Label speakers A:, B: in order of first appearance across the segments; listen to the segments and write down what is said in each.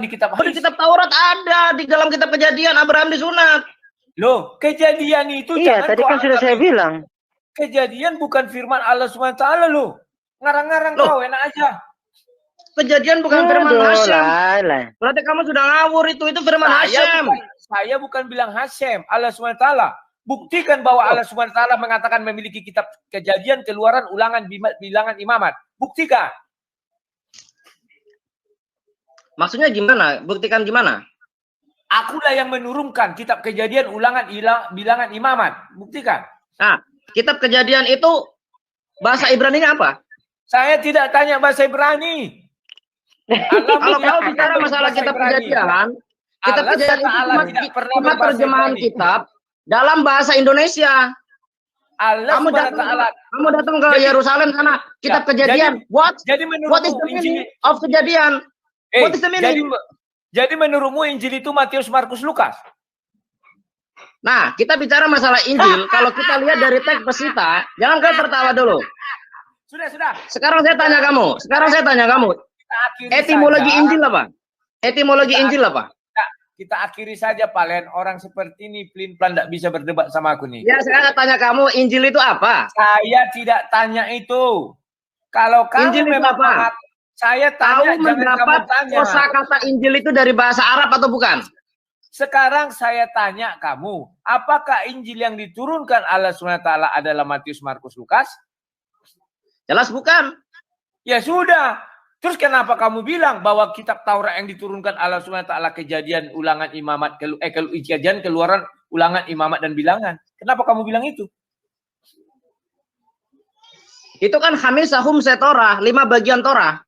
A: di kitab
B: Di kitab Taurat ada, di dalam kitab Kejadian Abraham disunat.
A: Loh, Kejadian itu
C: iya, tadi kan sudah saya bilang.
A: Kejadian bukan firman Allah SWT loh. Ngarang-ngarang kau, enak aja.
B: Kejadian bukan firman Hashem. Berarti kamu sudah ngawur, itu firman Hashem.
A: Saya bukan bilang Hashem, Allah SWT. Buktikan bahwa Allah SWT mengatakan memiliki kitab Kejadian, Keluaran, Ulangan, Bilangan, Imamat. Buktikan.
B: Maksudnya gimana? Buktikan gimana?
A: Akulah yang menurunkan kitab Kejadian, Ulangan, Bilangan, Imamat. Buktikan.
B: Nah, kitab Kejadian itu bahasa Ibrani-nya apa?
A: Saya tidak tanya bahasa Ibrani.
B: Kalau kau bicara masalah kitab Kejadian, kitab Kejadian itu cuma terjemahan kitab dalam bahasa Indonesia. Kamu datang ke Yerusalem sana, kitab Kejadian. What is the meaning of Kejadian? What is the meaning?
A: Jadi menurutmu Injil itu Matius, Markus, Lukas?
B: Nah, kita bicara masalah Injil. Kalau kita lihat dari teks pesita, jangan kau tertawa dulu.
A: Sudah.
B: Sekarang saya tanya kamu. Etimologi Injil apa? Etimologi Injil apa?
A: Kita akhiri saja, Palen. Orang seperti ini pelin-pelan tidak bisa berdebat sama aku nih.
B: Ya, sekarang tanya kamu, Injil itu apa?
A: Saya tidak tanya itu. Kalau kamu
B: Injil itu apa?
A: Saya tanya,
B: tahu mendapat kosakata Injil itu dari bahasa Arab atau bukan?
A: Sekarang saya tanya kamu, apakah Injil yang diturunkan Allah SWT adalah Matius, Markus, Lukas?
B: Jelas bukan.
A: Ya sudah. Terus kenapa kamu bilang bahwa kitab Taurat yang diturunkan Allah SWT Kejadian, Ulangan, Imamat, Kejadian, Keluaran, Ulangan, Imamat, dan Bilangan? Kenapa kamu bilang itu?
B: Itu kan Hamisahum Setorah, 5 bagian Torah.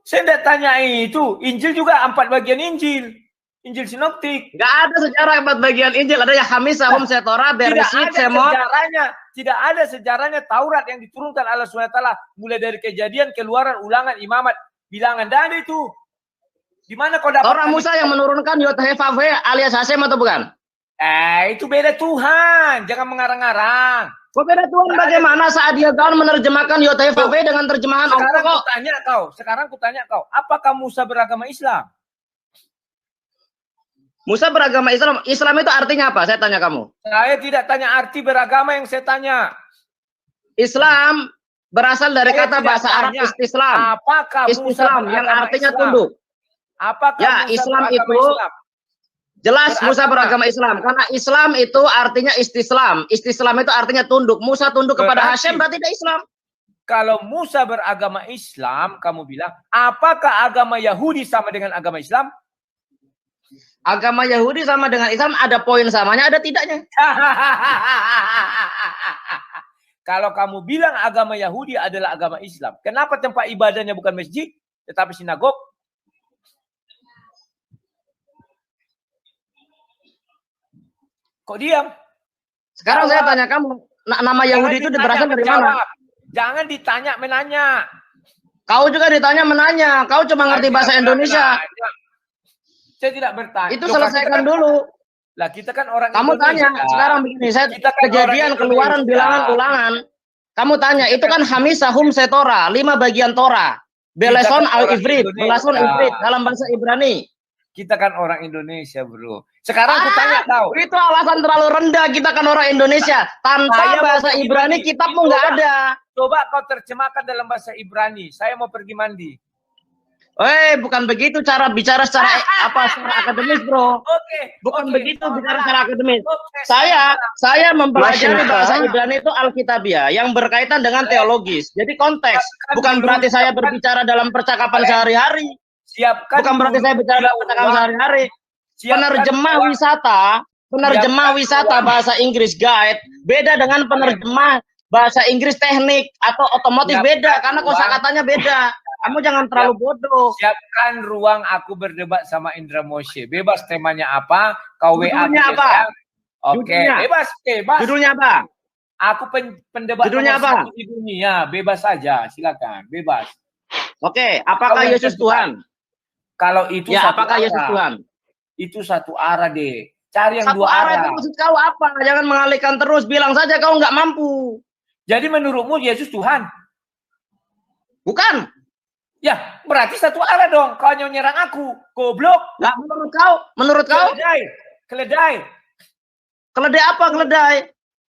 A: Saya tidak tanya itu. Injil juga 4 bagian Injil. Injil sinoptik.
B: Nggak ada sejarah 4 bagian Injil. Ada yang Hamisahum Setorah, Bereshit, Semot.
A: Tidak ada sejarahnya Taurat yang diturunkan Allah SWT. Mulai dari Kejadian, Keluaran, Ulangan, Imamat, Bilangan. Dan itu. Di mana kau dapat?
B: Torah Musa yang menurunkan Yod-Heh-Vav-He alias Hasem atau bukan?
A: Itu beda Tuhan. Jangan mengarang-arang.
B: Kok beda Tuhan bagaimana saat dia kan menerjemahkan Yod-Heh-Vav-He dengan terjemahan Allah?
A: Sekarang kutanya kau. Apakah Musa beragama Islam?
B: Musa beragama Islam. Islam itu artinya apa? Saya tanya kamu.
A: Saya tidak tanya arti beragama, yang saya tanya.
B: Islam berasal dari kata bahasa Arab istislam.
A: Apakah
B: istislam yang artinya tunduk?
A: Apakah
B: ya, Islam itu jelas Musa beragama Islam. Karena Islam itu artinya istislam. Istislam itu artinya tunduk. Musa tunduk kepada Hashem, berarti dia Islam.
A: Kalau Musa beragama Islam, kamu bilang, apakah agama Yahudi sama dengan agama Islam?
B: Agama Yahudi sama dengan Islam ada poin samanya, ada tidaknya.
A: Kalau kamu bilang agama Yahudi adalah agama Islam, kenapa tempat ibadahnya bukan masjid, tetapi sinagog? Kok diam?
B: Sekarang saya tanya kamu, nama Yahudi itu berasal dari mana?
A: Jangan ditanya menanya.
B: Kau juga ditanya menanya. Kau cuma ngerti bahasa Indonesia.
A: Saya tidak bertanya.
B: Itu selesaikan dulu.
A: Lah kita kan orang
B: kamu
A: Indonesia.
B: Tanya sekarang begini, saya Kejadian, Keluaran, Bilangan, Ulangan. Kamu tanya, itu kan Hamisahum Setorah, 5 bagian Torah. Beleson al-Ivrit, Belason Ivrit dalam bahasa Ibrani.
A: Kita kan orang Indonesia, bro. Sekarang aku tanya kau.
B: Itu alasan terlalu rendah, kita kan orang Indonesia. Tanpa bahasa Ibrani, kitabmu nggak ada.
A: Coba kau terjemahkan dalam bahasa Ibrani. Saya mau pergi mandi.
B: Bukan begitu cara bicara secara secara akademis, bro. Bukan begitu bicara secara akademis. Saya mempelajari bahasa Ibrani itu Alkitabiah yang berkaitan dengan teologis. Jadi konteks. Bukan berarti saya berbicara dalam percakapan sehari-hari. Bukan berarti saya bicara dalam percakapan sehari-hari. Penerjemah wisata bahasa Inggris guide beda dengan penerjemah bahasa Inggris teknik atau otomotif, beda karena kosakatanya beda. Kamu jangan terlalu bodoh.
A: Siapkan ruang aku berdebat sama Indra Moshe. Bebas temanya apa? Kau WA.
B: Judulnya apa?
A: Oke, bebas.
B: Judulnya apa?
A: Aku pendebat
B: judulnya apa?
A: Di dunia. Bebas saja, silakan. Bebas.
B: Oke, apakah Yesus Tuhan?
A: Kalau itu
B: ya, apakah Yesus Tuhan?
A: Itu satu arah deh. Cari yang
B: satu
A: dua arah.
B: Itu maksud kau apa? Jangan mengalihkan terus. Bilang saja kau nggak mampu.
A: Jadi menurutmu Yesus Tuhan?
B: Bukan.
A: Ya, berarti satu arah dong. Kau hanya nyerang aku. Goblok.
B: Nggak, menurut kau?
A: Keledai.
B: Keledai apa keledai?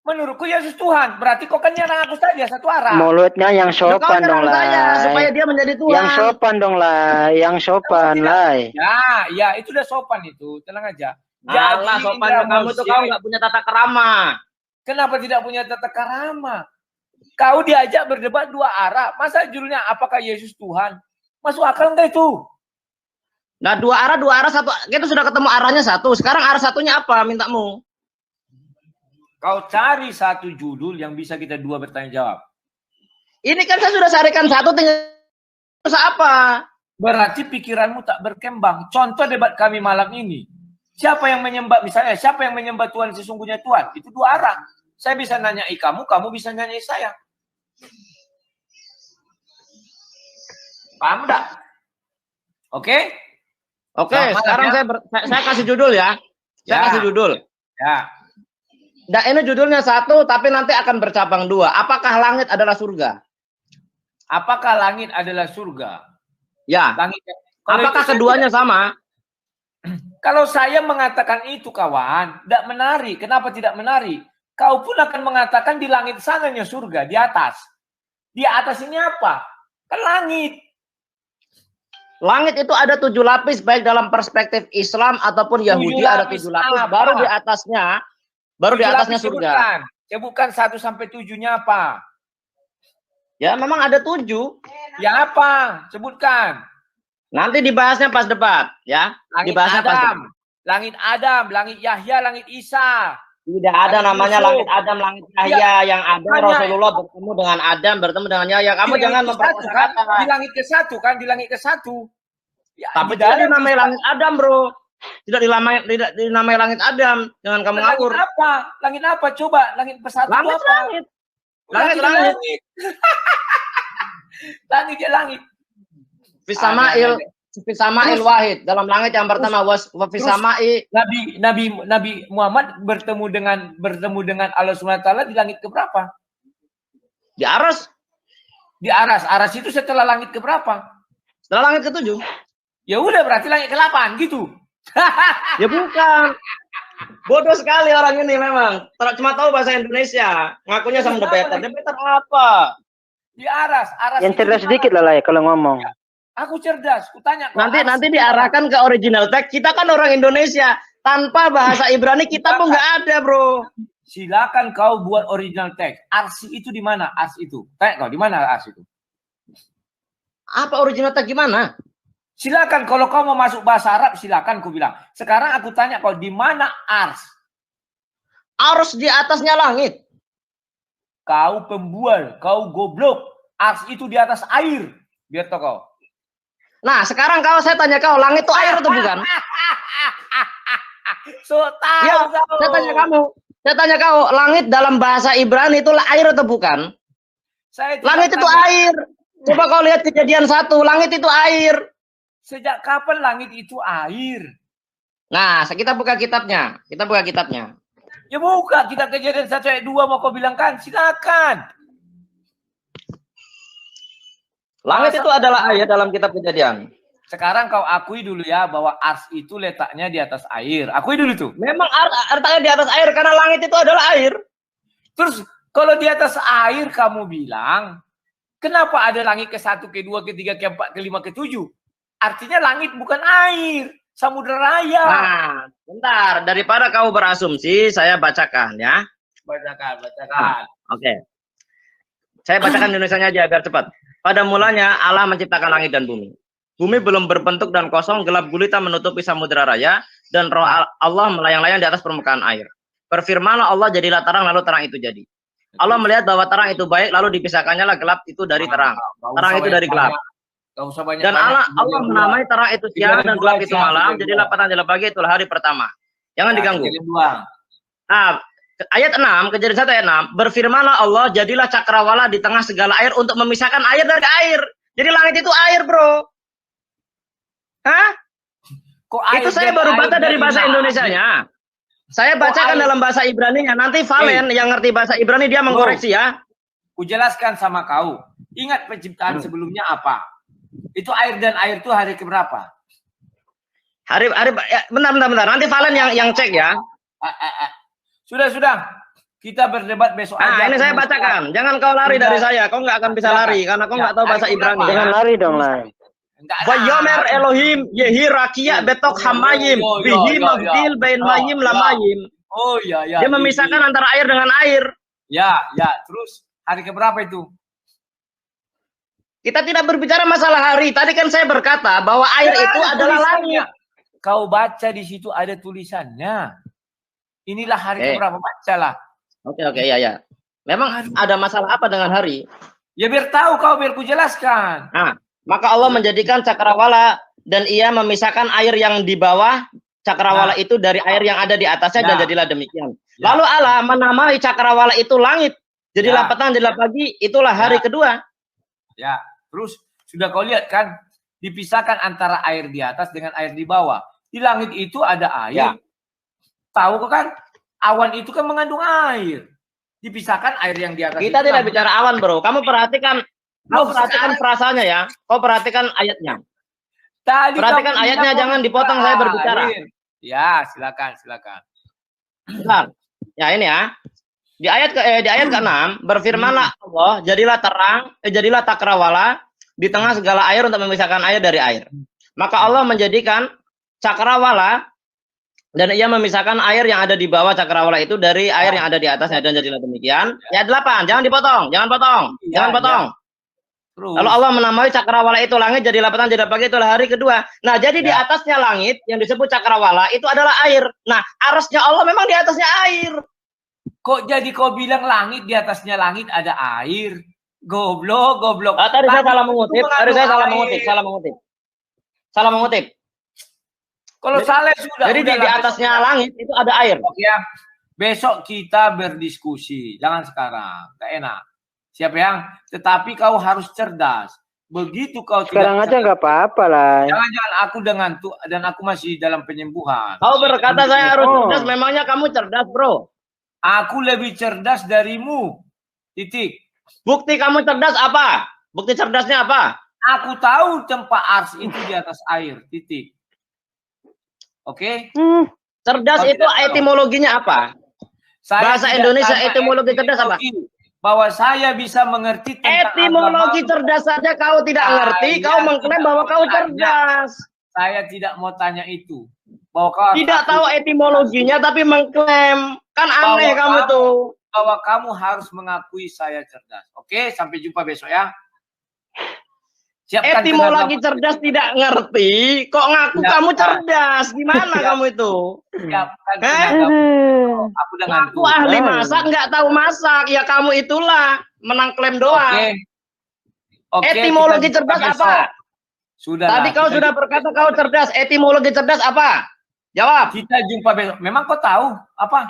A: Menurutku Yesus Tuhan. Berarti kau kan nyerang aku saja satu arah.
C: Mulutnya yang sopan dong lah.
B: Supaya dia menjadi Tuhan.
C: Yang sopan dong lah. Yang sopan lah.
A: Ya, itu udah sopan itu. Tenang aja.
B: Alah, sopan kamu tuh kau nggak punya tata kerama.
A: Kenapa tidak punya tata kerama? Kau diajak berdebat dua arah. Masa judulnya apakah Yesus Tuhan? Masuk akal enggak itu?
B: Nah, dua arah satu. Kita sudah ketemu arahnya satu. Sekarang arah satunya apa? Mintamu.
A: Kau cari satu judul yang bisa kita dua bertanya jawab.
B: Ini kan saya sudah carikan satu, tinggal apa?
A: Berarti pikiranmu tak berkembang. Contoh debat kami malam ini. Siapa yang menyembah, misalnya, siapa yang menyembah Tuhan sesungguhnya Tuhan? Itu dua arah. Saya bisa nanyai kamu, kamu bisa nanyai saya. Paham enggak? Oke?
B: Oke, sekarang saya kasih judul ya. Saya kasih judul.
A: Ya.
B: Nah, ini judulnya satu, tapi nanti akan bercabang dua. Apakah langit adalah surga?
A: Apakah langit adalah surga?
B: Ya.
A: Langit.
B: Apakah keduanya sama?
A: Kalau saya mengatakan itu, kawan, tidak menarik. Kenapa tidak menarik? Kau pun akan mengatakan di langit sananya surga, di atas. Di atas ini apa? Kan langit.
B: Langit itu ada 7 lapis, baik dalam perspektif Islam ataupun Yahudi ada 7 lapis. Baru di atasnya surga.
A: Sebutkan 1 sampai 7-nya apa?
B: Ya, memang ada 7.
A: Ya apa? Sebutkan.
B: Nanti dibahasnya pas debat, ya.
A: Langit
B: Dibahasnya
A: Adam,
B: pas debat.
A: langit Adam, langit Yahya, langit Isa.
B: Tidak ada namanya langit Adam, langit Yahya. Yang ada Rasulullah bertemu dengan Adam, bertemu dengan Yahya. Kamu jangan memperkosa.
A: Di langit ke-1 kan, di langit ke-1. Ya,
B: tapi tidak dinamai langit Adam, bro. Tidak dinamai langit Adam. Jangan kamu ngawur.
A: Langit apa? Langit apa? Coba langit ke-1 apa?
B: Langit.
A: Langit ya langit.
B: Fisamail wahid. Dalam langit yang pertama Fisama'i.
A: Nabi Muhammad bertemu dengan Allah SWT di langit keberapa?
B: Di Aras.
A: Di Aras. Aras itu setelah langit keberapa?
B: Setelah langit ke-7.
A: Ya udah berarti langit ke-8 gitu.
B: Ya bukan. Bodoh sekali orang ini memang. Cuma tahu bahasa Indonesia. Ngakunya sama debater. Debater apa?
A: Di Aras.
C: Yang cerdas sedikit lah kalau ngomong.
A: Ya. Aku cerdas. Kutanya.
B: Nanti diarahkan ke original text. Kita kan orang Indonesia. Tanpa bahasa Ibrani kita pun nggak ada, bro.
A: Silakan kau buat original text. Arsi itu di mana? Ars itu. Tanya kau di mana ars itu?
B: Apa original text gimana?
A: Silakan kalau kau mau masuk bahasa Arab silakan ku bilang. Sekarang aku tanya kau di mana ars?
B: Ars di atasnya langit.
A: Kau pembual, kau goblok. Ars itu di atas air. Biar tau kau.
B: Nah, sekarang saya tanya kau, langit itu air atau bukan?
A: So tahu.
B: Ya, saya tanya kau, langit dalam bahasa Ibrani itu air atau bukan? Langit itu air. Coba kau lihat Kejadian 1, langit itu air.
A: Sejak kapan langit itu air?
B: Nah, kita buka kitabnya.
A: Ya buka, kita Kejadian 1 ayat 2 mau kau bilang kan? Silakan.
B: Langit itu adalah air dalam kitab Kejadian.
A: Sekarang kau akui dulu ya bahwa ars itu letaknya di atas air. Akui dulu tuh.
B: Memang letaknya di atas air karena langit itu adalah air.
A: Terus kalau di atas air kamu bilang, kenapa ada langit ke-1, ke-2, ke-3, ke-4, ke-5, ke-7? Artinya langit bukan air, samudra raya.
B: Nah, bentar. Daripada kau berasumsi, saya bacakan ya.
A: Bacakan.
B: Oke. Saya bacakan Indonesianya aja biar cepat. Pada mulanya Allah menciptakan langit dan bumi. Bumi belum berbentuk dan kosong, gelap gulita menutupi samudra raya, dan roh Allah melayang-layang di atas permukaan air. Berfirmanlah Allah, jadilah terang, lalu terang itu jadi. Allah melihat bahwa terang itu baik, lalu dipisahkannya lah gelap itu dari terang. Terang itu dari gelap. Dan Allah menamai terang itu siang dan gelap itu malam. Jadilah petang, jadilah pagi, itulah hari pertama. Jangan diganggu. Nah, ayat 6, Kejadian 1 ayat 6, berfirmanlah Allah, jadilah cakrawala di tengah segala air untuk memisahkan air dari air. Jadi langit itu air, bro. Hah? Itu saya baru baca dari bahasa Indonesianya. Saya bacakan dalam bahasa Ibraninya. Nanti Valen yang ngerti bahasa Ibrani dia mengkoreksi ya.
A: Ku jelaskan sama kau. Ingat penciptaan sebelumnya apa? Itu air dan air itu hari keberapa?
B: Hari ya, bentar. Nanti Valen yang cek ya.
A: Sudah. Kita berdebat besok aja.
B: Ini saya bacakan. Jangan kau lari dari saya. Kau nggak akan bisa lari karena kau nggak tahu bahasa Ibrani.
C: Jangan lari dong lah.
B: Wayomer Elohim Yehi Rakia Betok Hamayim Bihi Mafdil Bain Mayim Lamayim.
A: Oh iya.
B: Dia memisahkan antara air dengan air.
A: Ya. Terus hari keberapa itu?
B: Kita tidak berbicara masalah hari. Tadi kan saya berkata bahwa air itu adalah langit.
A: Kau baca di situ ada tulisannya. Inilah hari keberapa, bacalah.
B: Oke, ya. Memang ada masalah apa dengan hari?
A: Ya biar tahu kau, biar ku jelaskan.
B: Nah, maka Allah menjadikan cakrawala dan ia memisahkan air yang di bawah cakrawala itu dari air yang ada di atasnya dan jadilah demikian. Lalu Allah menamai cakrawala itu langit. Jadilah petang, jadilah pagi, itulah hari kedua.
A: Ya, terus sudah kau lihat kan dipisahkan antara air di atas dengan air di bawah. Di langit itu ada air. Tahu kok kan? Awan itu kan mengandung air. Dipisahkan air yang di atas.
B: Kita tidak bicara awan, bro. Kamu perhatikan frasanya ya. Kau perhatikan ayatnya. Perhatikan ayatnya, jangan dipotong saya berbicara.
A: Ya, silakan.
B: Bentar. Ya ini ya. Di ayat ke-6 berfirmanlah Allah, jadilah cakrawala di tengah segala air untuk memisahkan air dari air. Maka Allah menjadikan cakrawala dan ia memisahkan air yang ada di bawah cakrawala itu dari air yang ada di atasnya dan jadilah demikian. Ya 8, jangan dipotong, jangan potong. Lalu Allah menamai cakrawala itu langit, jadilah petang, jadilah pagi, itulah hari kedua. Nah, jadi di atasnya langit yang disebut cakrawala itu adalah air. Nah, arasnya Allah memang di atasnya air.
A: Kok jadi kau bilang langit, di atasnya langit ada air? Goblok.
B: Tadi saya salah mengutip.
A: Kalau salah sudah.
B: Jadi di atasnya langit itu ada air.
A: Ya. Besok kita berdiskusi, jangan sekarang. Gak enak. Siapa yang? Tetapi kau harus cerdas. Begitu kau
C: sekarang aja nggak apa-apa lah.
A: Jangan aku dan aku masih dalam penyembuhan.
B: Kau berkata saya harus cerdas, memangnya kamu cerdas, bro?
A: Aku lebih cerdas darimu. Titik.
B: Bukti kamu cerdas apa? Bukti cerdasnya apa?
A: Aku tahu tempat ars itu di atas air. Titik. Oke?
B: Cerdas itu etimologinya apa? Bahasa Indonesia etimologi cerdas apa?
A: Bahwa saya bisa mengerti tentang
B: etimologi cerdas saja kau tidak ngerti, kau mengklaim bahwa kau cerdas.
A: Saya tidak mau tanya itu. Bahwa kau
B: tidak tahu etimologinya tapi mengklaim. Kan aneh kamu tuh.
A: Bahwa kamu harus mengakui saya cerdas. Oke, sampai jumpa besok ya.
B: Siapkan etimologi cerdas tidak ngerti, kok ngaku kamu cerdas? Gimana kamu itu?
A: Aku dengan
B: aku ahli masak, nggak tahu masak. Ya kamu itulah menang klaim doang. Etimologi cerdas apa?
A: Sudah.
B: Tadi kau sudah berkata kau cerdas. Etimologi cerdas apa? Jawab.
A: Kita jumpa besok. Memang kau tahu apa?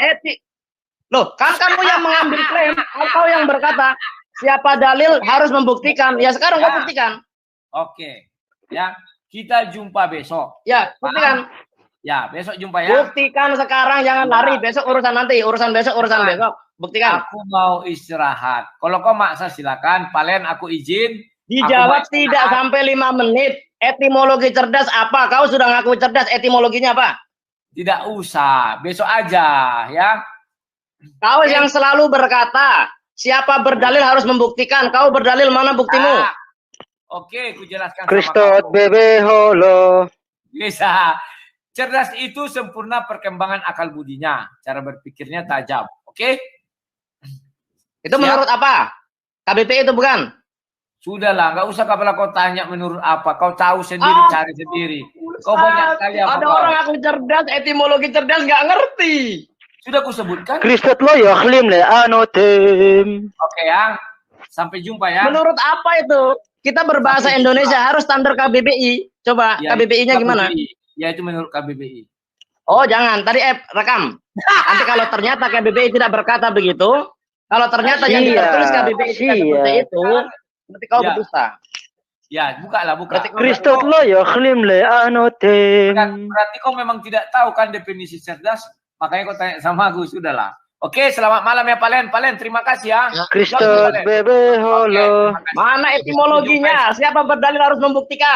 B: Loh, kan kamu yang mengambil klaim, atau yang berkata siapa dalil harus membuktikan. Ya sekarang kau buktikan.
A: Oke, ya kita jumpa besok.
B: Ya, buktikan.
A: Ya, besok jumpa ya.
B: Buktikan sekarang, jangan lari. Besok urusan nanti, urusan besok, urusan besok. Buktikan.
A: Aku mau istirahat. Kalau kau maksa silakan. Paling aku izin.
B: Dijawab tidak sampai 5 menit. Etimologi cerdas apa? Kau sudah ngaku cerdas. Etimologinya apa?
A: Tidak usah. Besok aja, ya.
B: Kau yang selalu berkata siapa berdalil harus membuktikan. Kau berdalil, mana buktimu?
A: Oke, ku jelaskan.
C: Kristot bebe holo.
A: Bisa. Cerdas itu sempurna perkembangan akal budinya. Cara berpikirnya tajam. Oke?
B: Itu menurut apa? KBP itu bukan?
A: Sudahlah, nggak usah kepala kau tanya menurut apa. Kau tahu sendiri, cari sendiri. Kau banyak kali apa?
B: Ada orang aku cerdas, etimologi cerdas nggak ngerti.
A: Sudah ku sebutkan.
C: Kristot lo ya klim le anotem.
A: Oke ya. Sampai jumpa ya.
B: Menurut apa itu? Kita berbahasa Indonesia harus standar KBBI. Coba ya, KBBI-nya gimana?
A: Ya itu menurut KBBI.
B: Oh jangan, tadi rekam. Nanti kalau ternyata KBBI tidak berkata begitu, kalau ternyata yang tertulis KBBI tidak seperti itu, berarti kau berdusta.
A: Ya, buka.
C: Kristot lo ya klim le anotem.
A: Berarti kau memang tidak tahu kan definisi cerdas, makanya kau tanya sama aku, sudahlah. Oke, selamat malam ya Palen. Terima kasih ya.
C: Kristot bebe holo.
B: Mana etimologinya? Siapa berdalil harus membuktikan?